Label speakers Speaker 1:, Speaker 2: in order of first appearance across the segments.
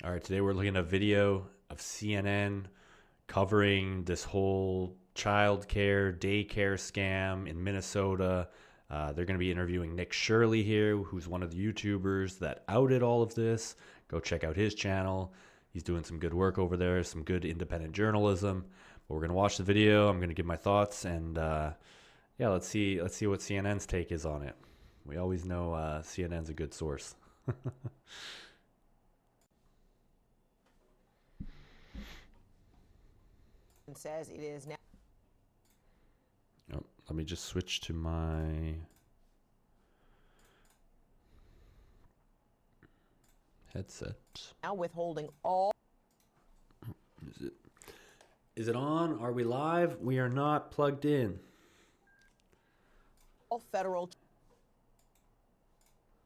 Speaker 1: All right, today we're looking at a video of CNN covering this whole child care, daycare scam in Minnesota. They're going to be interviewing Nick Shirley here, who's one of the YouTubers that outed all of this. Go check out his channel. He's doing some good work over there, some good independent journalism. But we're going to watch the video. I'm going to give my thoughts, and yeah, let's see what CNN's take is on it. We always know CNN's a good source.
Speaker 2: Says it is now.
Speaker 1: Oh, let me just switch to my headset.
Speaker 2: Now withholding all.
Speaker 1: Is it on? Are we live? We are not plugged in.
Speaker 2: Federal.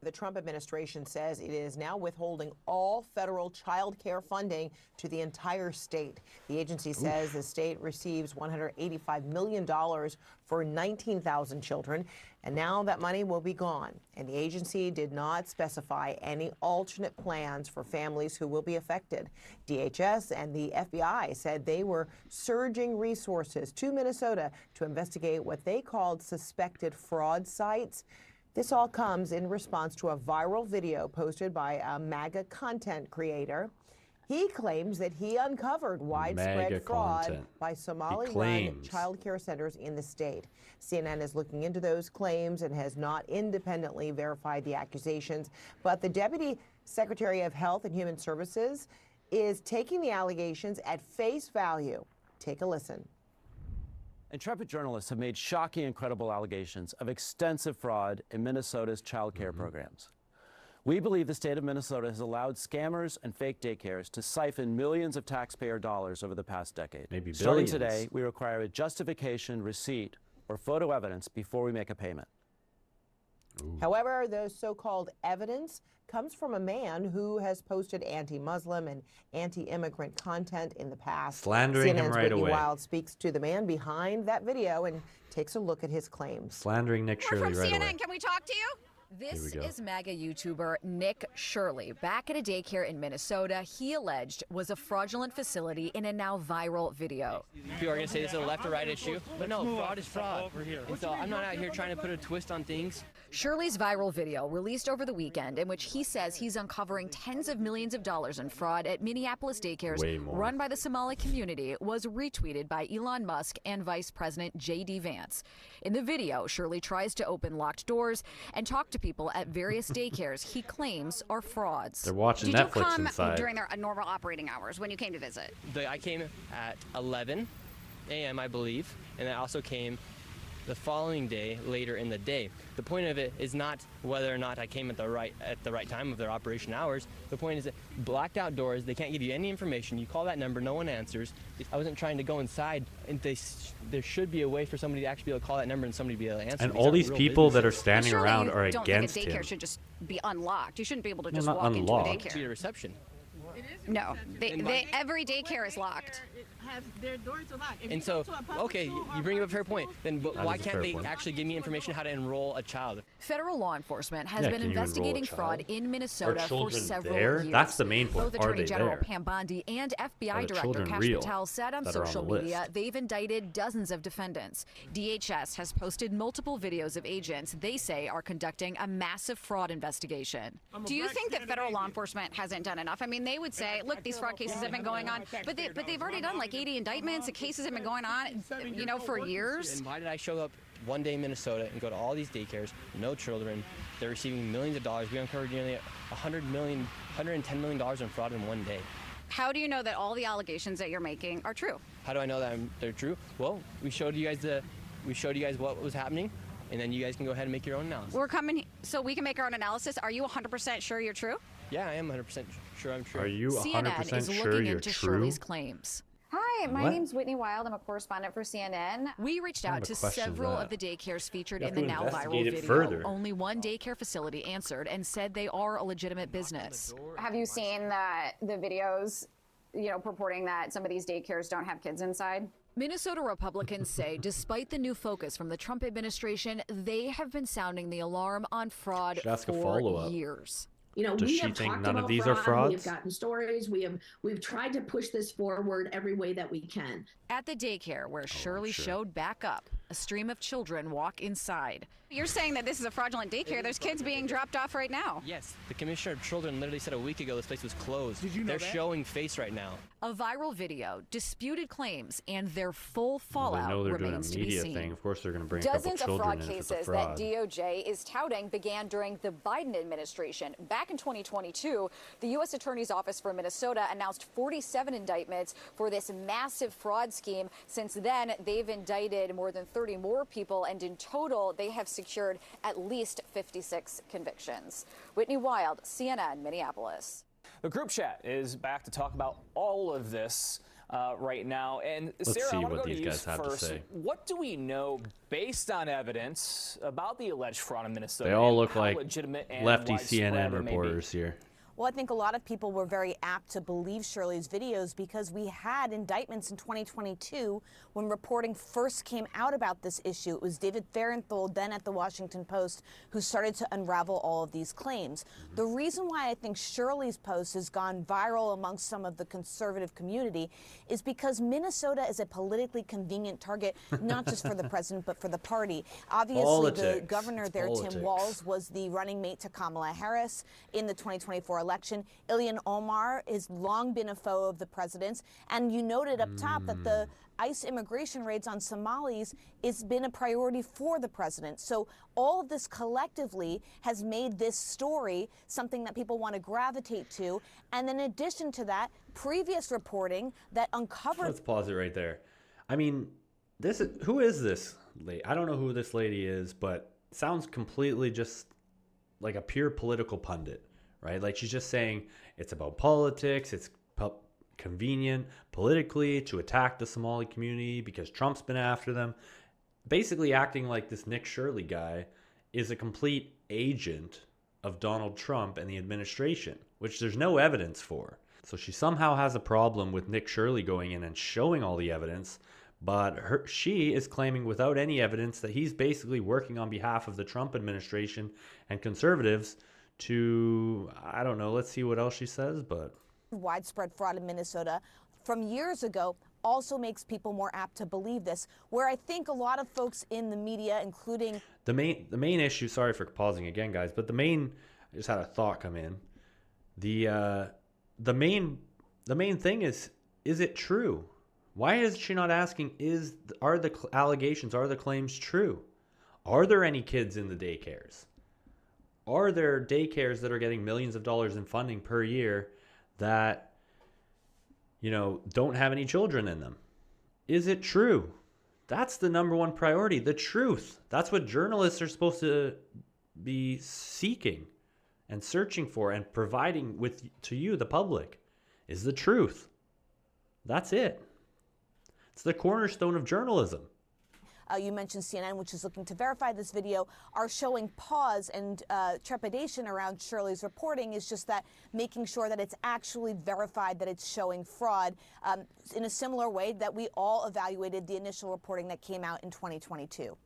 Speaker 2: The Trump administration says it is now withholding all federal child care funding to the entire state. The agency says the state receives $185 million for 19,000 children, and now that money will be gone. And the agency did not specify any alternate plans for families who will be affected. DHS and the FBI said they were surging resources to Minnesota to investigate what they called suspected fraud sites. This all comes in response to a viral video posted by a MAGA content creator. He claims that he uncovered widespread fraud by Somali-run child care centers in the state. CNN is looking into those claims and has not independently verified the accusations, but the Deputy Secretary of Health and Human Services is taking the allegations at face value. Take a listen.
Speaker 3: Intrepid journalists have made shocking and credible allegations of extensive fraud in Minnesota's child care programs. We believe the state of Minnesota has allowed scammers and fake daycares to siphon millions of taxpayer dollars over the past decade.
Speaker 1: Maybe billions.
Speaker 3: Starting today, we require a justification, receipt, or photo evidence before we make a payment.
Speaker 2: However, the so-called evidence comes from a man who has posted anti-Muslim and anti-immigrant content in the past.
Speaker 1: Slandering
Speaker 2: CNN's
Speaker 1: him right
Speaker 2: Whitney
Speaker 1: away.
Speaker 2: Wild speaks to the man behind that video and takes a look at his claims.
Speaker 1: Slandering Nick Shirley
Speaker 4: We're from
Speaker 1: right
Speaker 4: CNN.
Speaker 1: away.
Speaker 4: Can we talk to you? This is MAGA YouTuber Nick Shirley. Back at a daycare in Minnesota, he alleged was a fraudulent facility in a now viral video.
Speaker 5: People are going to say this is a left or right issue, but no, fraud is fraud. And so I'm not out here trying to put a twist on things.
Speaker 4: Shirley's viral video, released over the weekend, in which he says he's uncovering tens of millions of dollars in fraud at Minneapolis daycares run by the Somali community, was retweeted by Elon Musk and Vice President J.D. Vance. In the video, Shirley tries to open locked doors and talk to people at various daycares he claims are frauds.
Speaker 1: They're watching
Speaker 6: Did
Speaker 1: Netflix
Speaker 6: you come
Speaker 1: inside.
Speaker 6: during their normal operating hours when you came to visit?
Speaker 5: I came at 11 a.m., I believe, and I also came the following day, later in the day. The point of it is not whether or not I came at the right time of their operation hours. The point is that blacked out doors, they can't give you any information. You call that number, no one answers. I wasn't trying to go inside, and there should be a way for somebody to actually be able to call that number and somebody to be able to answer.
Speaker 1: And all these people that are standing
Speaker 6: Surely
Speaker 1: around
Speaker 6: you
Speaker 1: are
Speaker 6: don't
Speaker 1: against
Speaker 6: think a daycare
Speaker 1: him.
Speaker 6: should just be unlocked. You shouldn't be able to just
Speaker 1: not
Speaker 6: walk into a
Speaker 1: unlocked.
Speaker 5: See the
Speaker 6: daycare.
Speaker 5: reception.
Speaker 6: No, every daycare is locked.
Speaker 7: Their doors are locked.
Speaker 5: And so, okay, you bring up a fair point. Then why can't they actually give me information how to enroll a child?
Speaker 4: Federal law enforcement has
Speaker 1: Yeah,
Speaker 4: been
Speaker 1: can you enroll a
Speaker 4: investigating
Speaker 1: child?
Speaker 4: fraud in Minnesota for
Speaker 1: children
Speaker 4: several
Speaker 1: there?
Speaker 4: years.
Speaker 1: That's the main point.
Speaker 4: Both
Speaker 1: Are
Speaker 4: Attorney
Speaker 1: they
Speaker 4: General
Speaker 1: there?
Speaker 4: Pam Bondi and
Speaker 1: Are
Speaker 4: FBI
Speaker 1: the
Speaker 4: Director
Speaker 1: children
Speaker 4: Kash
Speaker 1: real
Speaker 4: Patel said on
Speaker 1: that are on
Speaker 4: social
Speaker 1: the list?
Speaker 4: media they've indicted dozens of defendants. DHS has posted multiple videos of agents they say are conducting a massive fraud investigation.
Speaker 6: Do you think that federal law enforcement hasn't done enough? I mean, they would say, look, these fraud cases have been going on, but they've already done like 80 indictments. The cases have been going on, for years.
Speaker 5: And why did I show up one day in Minnesota and go to all these daycares, no children, they're receiving millions of dollars. We uncovered nearly $110 million in fraud in one day.
Speaker 6: How do you know that all the allegations that you're making are true?
Speaker 5: How do I know that they're true? Well, we showed you guys what was happening, and then you guys can go ahead and make your own analysis.
Speaker 6: We're coming so we can make our own analysis. Are you 100% sure you're true?
Speaker 5: Yeah, I am 100% sure I'm true.
Speaker 1: Are you
Speaker 4: CNN
Speaker 1: 100%
Speaker 4: is
Speaker 1: sure
Speaker 4: looking
Speaker 1: you're
Speaker 4: into
Speaker 1: true?
Speaker 4: Shirley's claims.
Speaker 8: Hi, my
Speaker 1: What?
Speaker 8: name's Whitney Wild. I'm a correspondent for CNN.
Speaker 4: We reached
Speaker 1: kind
Speaker 4: out
Speaker 1: of
Speaker 4: to
Speaker 1: a question is
Speaker 4: several
Speaker 1: that?
Speaker 4: of the daycares featured
Speaker 1: You
Speaker 4: in
Speaker 1: have
Speaker 4: the
Speaker 1: to
Speaker 4: now
Speaker 1: investigate
Speaker 4: viral
Speaker 1: it
Speaker 4: video.
Speaker 1: further.
Speaker 4: Only one daycare facility answered and said they are a legitimate business.
Speaker 8: Have you seen the videos, purporting that some of these daycares don't have kids inside?
Speaker 4: Minnesota Republicans say despite the new focus from the Trump administration, they have been sounding the alarm on fraud
Speaker 1: Should ask a
Speaker 4: for
Speaker 1: follow-up.
Speaker 4: years.
Speaker 7: You know,
Speaker 1: Does
Speaker 7: we
Speaker 1: she
Speaker 7: have
Speaker 1: think
Speaker 7: talked
Speaker 1: none of
Speaker 7: about
Speaker 1: these are
Speaker 7: fraud. We've
Speaker 1: frauds?
Speaker 7: gotten stories. We've tried to push this forward every way that we can.
Speaker 4: At the daycare where Shirley showed back up, a stream of children walk inside.
Speaker 6: You're saying that this is a fraudulent daycare. There's kids being dropped off right now.
Speaker 5: Yes, the Commissioner of Children literally said a week ago this place was closed.
Speaker 9: Did you know
Speaker 5: They're
Speaker 9: that?
Speaker 5: showing face right now.
Speaker 4: A viral video, disputed claims, and their full fallout
Speaker 1: They know they're doing a
Speaker 4: remains to be
Speaker 1: media
Speaker 4: seen.
Speaker 1: thing. Of course, they're going to bring a couple
Speaker 10: Dozens of
Speaker 1: children
Speaker 10: fraud
Speaker 1: in if it's a
Speaker 10: cases
Speaker 1: fraud.
Speaker 10: that DOJ is touting began during the Biden administration. Back in 2022, the U.S. Attorney's Office for Minnesota announced 47 indictments for this massive fraud scheme. Since then, they've indicted more than 30 more people, and in total, they have secured at least 56 convictions. Whitney Wild, CNN, Minneapolis.
Speaker 11: The group chat is back to talk about all of this right now. And
Speaker 1: Let's
Speaker 11: Sarah,
Speaker 1: see
Speaker 11: I want
Speaker 1: what
Speaker 11: to go
Speaker 1: these
Speaker 11: to you
Speaker 1: guys have to
Speaker 11: first.
Speaker 1: say.
Speaker 11: What do we know based on evidence about the alleged fraud in Minnesota?
Speaker 1: They all
Speaker 11: and
Speaker 1: look
Speaker 11: how
Speaker 1: like
Speaker 11: legitimate and
Speaker 1: lefty
Speaker 11: widespread
Speaker 1: CNN
Speaker 11: it may be?
Speaker 1: reporters here.
Speaker 2: Well, I think a lot of people were very apt to believe Shirley's videos because we had indictments in 2022 when reporting first came out about this issue. It was David Fahrenthold, then at the Washington Post, who started to unravel all of these claims. The reason why I think Shirley's post has gone viral amongst some of the conservative community is because Minnesota is a politically convenient target, not just for the president, but for the party. Obviously, the governor there, Tim Walz, was the running mate to Kamala Harris in the 2024 election. Ilhan Omar has long been a foe of the president's, and you noted up top that the ICE immigration raids on Somalis has been a priority for the president. So all of this collectively has made this story something that people want to gravitate to. And in addition to that, previous reporting that uncovered...
Speaker 1: Let's pause it right there. I mean, who is this lady? I don't know who this lady is, but it sounds completely just like a pure political pundit, right? Like she's just saying it's about politics, it's convenient politically to attack the Somali community because Trump's been after them. Basically acting like this Nick Shirley guy is a complete agent of Donald Trump and the administration, which there's no evidence for. So she somehow has a problem with Nick Shirley going in and showing all the evidence, but she is claiming without any evidence that he's basically working on behalf of the Trump administration and conservatives to, I don't know, let's see what else she says, but...
Speaker 2: widespread fraud in Minnesota from years ago also makes people more apt to believe this, where I think a lot of folks in the media, including... The main issue, sorry for pausing again, guys, but I just had a thought come in. The main thing is it true? Why is she not asking, are the allegations, are the claims true? Are there any kids in the daycares? Are there daycares that are getting millions of dollars in funding per year that, don't have any children in them? Is it true? That's the number one priority, the truth. That's what journalists are supposed to be seeking and searching for and providing to you, the public, is the truth. That's it. It's the cornerstone of journalism. You mentioned CNN, which is looking to verify this video, are showing pause and trepidation around Shirley's reporting is just that making sure that it's actually verified, that it's showing fraud in a similar way that we all evaluated the initial reporting that came out in 2022.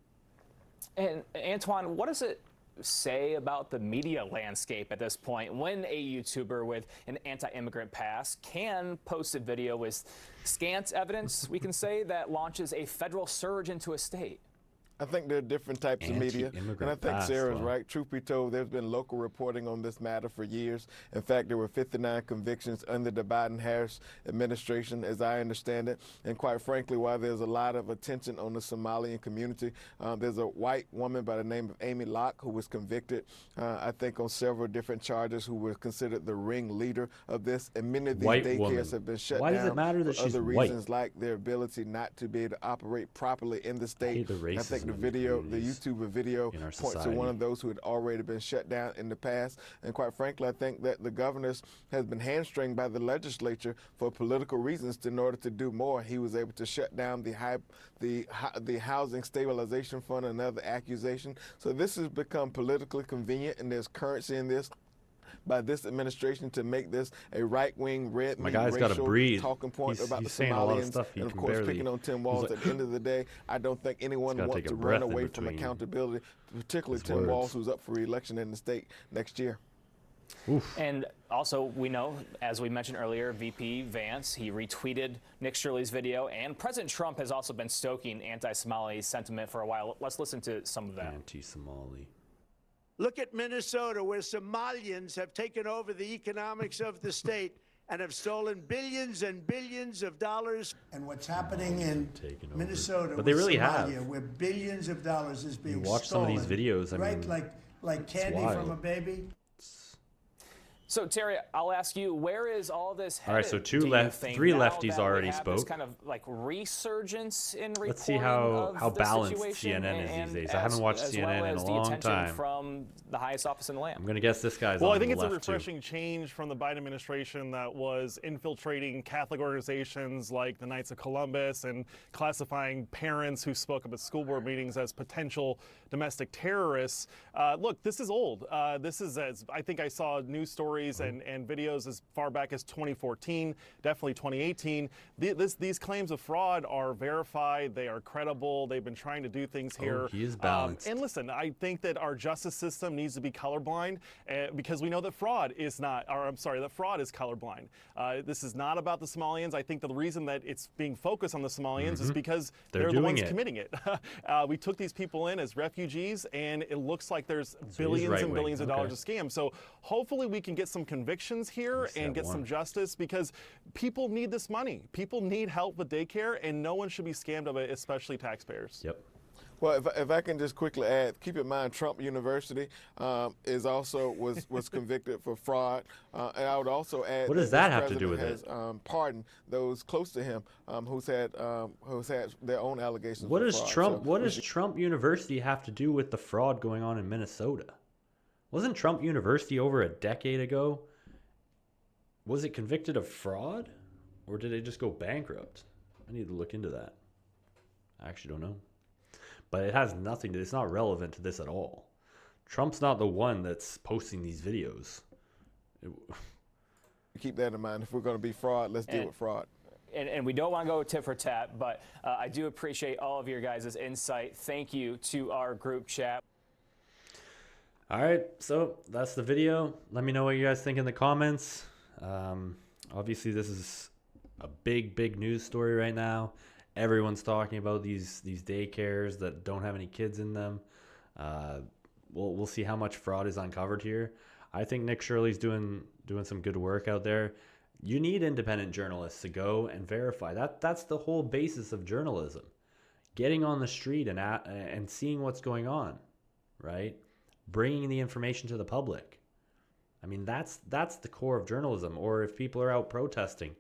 Speaker 11: And Antoine, what does it say about the media landscape at this point when a YouTuber with an anti-immigrant past can post a video with scant evidence, we can say, that launches a federal surge into a state?
Speaker 9: I think there are different types of media, and I think Sarah's right. Truth be told, there's been local reporting on this matter for years. In fact, there were 59 convictions under the Biden-Harris administration, as I understand it. And quite frankly, while there's a lot of attention on the Somalian community, there's a white woman by the name of Amy Locke who was convicted, I think, on several different charges, who was considered the ringleader of this. And many of these daycares have been shut down.
Speaker 1: Why does it matter that
Speaker 9: for
Speaker 1: she's
Speaker 9: other
Speaker 1: white?
Speaker 9: reasons, like their ability not to be able to operate properly in the state. I think the YouTuber video points to one of those who had already been shut down in the past. And quite frankly, I think that the governor has been hamstringed by the legislature for political reasons in order to do more. He was able to shut down the Housing Stabilization Fund, another accusation. So this has become politically convenient, and there's currency in this by this administration to make this a right-wing, red-meat racial talking point about the Somalians. And of course, picking on Tim Walz, at the end of the day, I don't think anyone wants to run away from accountability, particularly Tim Walz, who's up for re-election in the state next year.
Speaker 11: Oof. And also, we know, as we mentioned earlier, VP Vance, he retweeted Nick Shirley's video, and President Trump has also been stoking anti-Somali sentiment for a while. Let's listen to some of that.
Speaker 1: Anti-Somali.
Speaker 12: Look at Minnesota, where Somalians have taken over the economics of the state and have stolen billions and billions of dollars. And what's happening in Minnesota,
Speaker 1: but they really
Speaker 12: Somalia,
Speaker 1: have.
Speaker 12: where billions of dollars is being
Speaker 1: you watch
Speaker 12: stolen,
Speaker 1: some of these videos, I
Speaker 12: right?
Speaker 1: mean,
Speaker 12: like candy from a baby.
Speaker 11: So, Terry, I'll ask you, where is all this headed?
Speaker 1: All right, so three lefties already spoke.
Speaker 11: This kind of like resurgence in reporting.
Speaker 1: Let's see how balanced CNN is these days. I haven't watched CNN in a long time.
Speaker 11: From the highest office in the land.
Speaker 1: I'm going to guess this guy's
Speaker 13: well,
Speaker 1: on
Speaker 13: I think
Speaker 1: the
Speaker 13: it's a
Speaker 1: left,
Speaker 13: refreshing change from the Biden administration that was infiltrating Catholic organizations like the Knights of Columbus and classifying parents who spoke up at school board meetings as potential domestic terrorists. Look, this is old. This is, as I think I saw news stories and videos as far back as 2014, definitely 2018. These claims of fraud are verified. They are credible. They've been trying to do things here.
Speaker 1: He is balanced.
Speaker 13: And listen, I think that our justice system needs to be colorblind because we know that fraud is not, or I'm sorry, that fraud is colorblind. This is not about the Somalians. I think the reason that it's being focused on the Somalians is because they're the ones committing it. We took these people in as refugees, and it looks like there's billions and billions of dollars of scams. So hopefully we can get some convictions here and get some justice, because people need this money. People need help with daycare, and no one should be scammed of it, especially taxpayers.
Speaker 1: Yep.
Speaker 9: Well, if I can just quickly add, keep in mind Trump University was convicted for fraud, and I would also add.
Speaker 1: What does that have to do with
Speaker 9: it? Pardoned those close to him who's had their own allegations.
Speaker 1: What does
Speaker 9: fraud.
Speaker 1: Trump? So what does Trump University have to do with the fraud going on in Minnesota? Wasn't Trump University over a decade ago? Was it convicted of fraud, or did it just go bankrupt? I need to look into that. I actually don't know. But it has nothing to, it's not relevant to this at all. Trump's not the one that's posting these videos.
Speaker 9: Keep that in mind. If we're going to be fraud, let's deal with fraud.
Speaker 11: And we don't want to go tit for tat, but I do appreciate all of your guys' insight. Thank you to our group chat.
Speaker 1: All right, so that's the video. Let me know what you guys think in the comments. Obviously, this is a big news story right now. Everyone's talking about these daycares that don't have any kids in them. We'll see how much fraud is uncovered here. I think Nick Shirley's doing some good work out there. You need independent journalists to go and verify. That's the whole basis of journalism. Getting on the street and seeing what's going on, right? Bringing the information to the public. I mean, that's the core of journalism. Or if people are out protesting,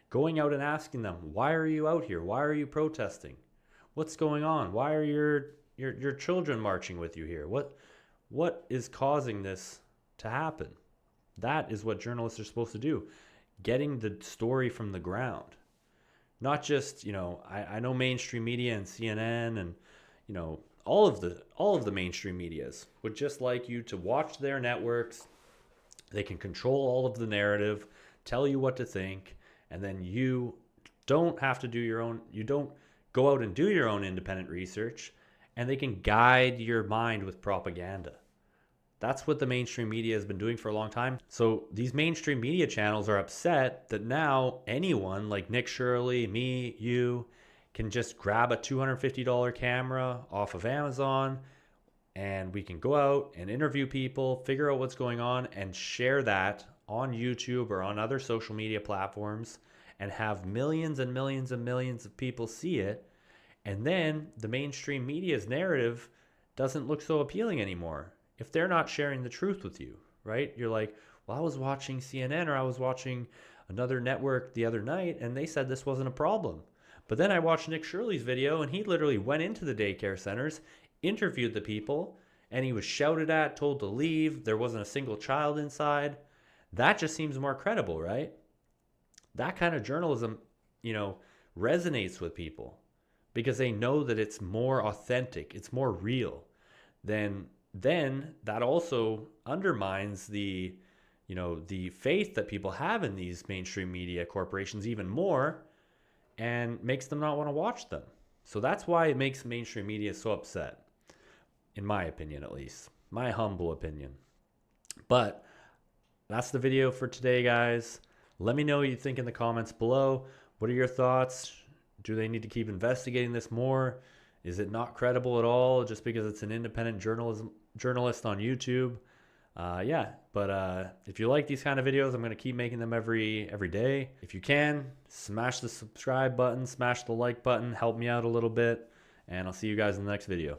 Speaker 1: going out and asking them, why are you out here? Why are you protesting? What's going on? Why are your children marching with you here? What is causing this to happen? That is what journalists are supposed to do. Getting the story from the ground. Not just, I know mainstream media and CNN and, all of the mainstream medias would just like you to watch their networks. They can control all of the narrative, tell you what to think, and then you don't have to do your own, you don't go out and do your own independent research, and they can guide your mind with propaganda. That's what the mainstream media has been doing for a long time. So these mainstream media channels are upset that now anyone like Nick Shirley, me, you, can just grab a $250 camera off of Amazon, and we can go out and interview people, figure out what's going on, and share that on YouTube or on other social media platforms, and have millions and millions and millions of people see it. And then the mainstream media's narrative doesn't look so appealing anymore if they're not sharing the truth with you, right? You're like, well, I was watching CNN or I was watching another network the other night and they said this wasn't a problem. But then I watched Nick Shirley's video and he literally went into the daycare centers, interviewed the people, and he was shouted at, told to leave. There wasn't a single child inside. That just seems more credible, right? That kind of journalism, resonates with people because they know that it's more authentic, it's more real. Then that also undermines the faith that people have in these mainstream media corporations even more and makes them not want to watch them. So that's why it makes mainstream media so upset, in my opinion at least, my humble opinion. But that's the video for today, guys. Let me know what you think in the comments below. What are your thoughts? Do they need to keep investigating this more? Is it not credible at all just because it's an independent journalist on YouTube? If you like these kind of videos, I'm going to keep making them every day. If you can, smash the subscribe button, smash the like button, help me out a little bit, and I'll see you guys in the next video.